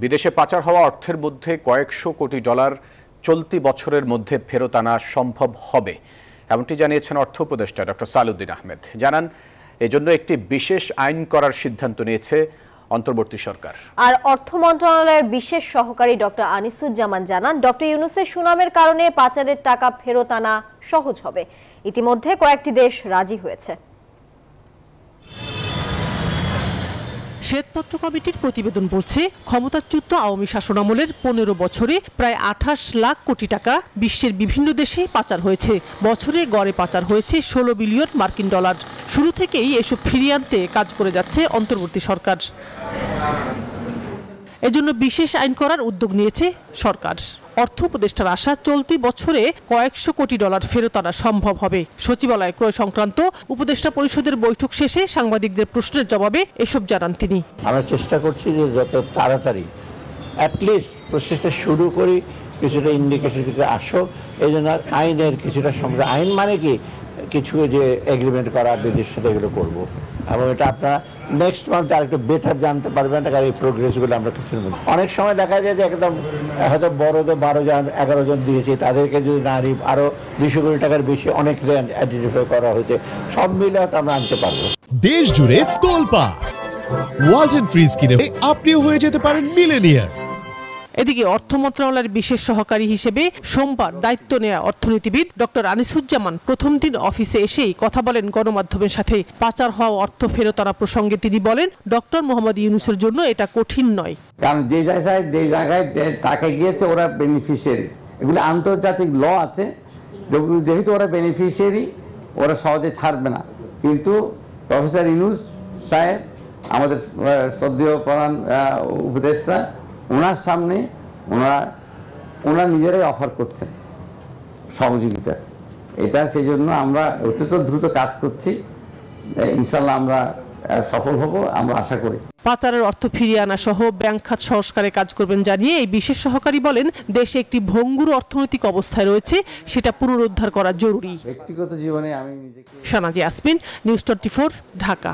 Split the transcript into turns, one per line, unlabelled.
বিদেশে পাচার হওয়া অর্থের মধ্যে কয়েকশো কোটি ডলার চলতি বছরের মধ্যে ফেরত আনা সম্ভব হবে, এমনটি জানিয়েছেন অর্থ উপদেষ্টা ডক্টর সালেউদ্দিন আহমেদ। জানান, এজন্য একটি বিশেষ আইন করার সিদ্ধান্ত নিয়েছে অন্তর্বর্তী সরকার।
আর অর্থ মন্ত্রণালয়ের বিশেষ সহকারী ডক্টর আনিসুজ্জামান জানান, ডক্টর ইউনূসের সুনামের কারণে পাচারের টাকা ফেরত আনা সহজ হবে। ইতিমধ্যে কয়েকটি দেশ রাজি হয়েছে।
শ্বেতপত্র কমিটির প্রতিবেদন বলছে, ক্ষমতাচ্যুত আওয়ামী শাসনামলের 15 বছরে প্রায় 28 লাখ কোটি টাকা বিশ্বের বিভিন্ন দেশে পাচার হয়েছে। বছরে গড়ে পাচার হয়েছে 16 বিলিয়ন মার্কিন ডলার। শুরু থেকেই এসব ফিরিয়ে আনতে কাজ করে যাচ্ছে অন্তর্বর্তী সরকার। এজন্য বিশেষ আইন করার উদ্যোগ নিয়েছে সরকার। অর্থ উপদেষ্টার আশা, চলতি বছরে কয়েকশো কোটি ডলার ফেরত আনা সম্ভব হবে। সচিবালয় ক্রয় সংক্রান্ত উপদেষ্টা পরিষদের বৈঠক শেষে সাংবাদিকদের প্রশ্নের জবাবে এসব জানান তিনি।
আমরা চেষ্টা করছি যে যত তাড়াতাড়ি অ্যাটলিস্ট প্রসেসটা শুরু করি, কিছুটা ইন্ডিকেশন কিছু আসো। এই জন্য আইনের কিছুটা সমস্যা, আইন মানে কি কিছু যে এগ্রিমেন্ট করা বিদেশের সাথে এগুলো করবো, এবং এটা আপনারা নেক্সট মান্থে আরেকটু বেটার জানতে পারবেন। কারণ এই প্রোগ্রেসগুলো আমরা কিছু অনেক সময় দেখা যায় যে একদম হয়তো বড়দের 12 জন 11 জন দিয়েছি, তাদেরকে যদি না আরো 200 কোটি টাকার বেশি অনেক ল্যান্ড আইডেন্টিফাই করা হয়েছে, সব মিলে হয়তো আমরা আনতে পারবো।
দেশ জুড়ে তোলপাড় ওয়ালটন ফ্রিজ কিনে আপনিও হয়ে যেতে পারেন মিলেনিয়ার।
এদিকে অর্থ মন্ত্রণালয়ের বিশেষ সহকারী হিসেবে সোমবার দায়িত্ব নেওয়া অর্থনীতিবিদ ডক্টর আনিসুজ্জামান প্রথম দিন অফিসে এসেই কথা বলেন গণমাধ্যমের সাথে। পাচার হওয়া অর্থ ফেরত আনা প্রসঙ্গে তিনি বলেন, ডক্টর মোহাম্মদ ইউনূসের জন্য এটা কঠিন নয়।
কারণ যে জায়গায় টাকা গিয়েছে ওরা বেনিফিশিয়ারি, এগুলো আন্তর্জাতিক ল আছে, যেহেতু ওরা বেনিফিশিয়ারি ওরা সহজে ছাড়বে না। কিন্তু প্রফেসর ইউনূস সাহেব, আমাদের শ্রদ্ধেয় প্রধান উপদেষ্টা, ওনার সামনে ওনারা নিজেরাই অফার করছেন সহযোগিতার। এটা সেই জন্য আমরা অত্যন্ত দ্রুত কাজ করছি, ইনশাল্লাহ আমরা সফল হব, আমরা আশা করি।
পাচারের অর্থ ফিরিয়ে আনা সহ ব্যাংক খাত সংস্কারে কাজ করবেন জানিয়ে এই বিশেষ সহকারী বলেন, দেশে একটি ভঙ্গুর অর্থনৈতিক অবস্থায় রয়েছে, সেটা পুনরুদ্ধার করা জরুরি।
ব্যক্তিগত জীবনে আমি নিজেকে
শানাজি আসমিন, নিউজ 24, ঢাকা।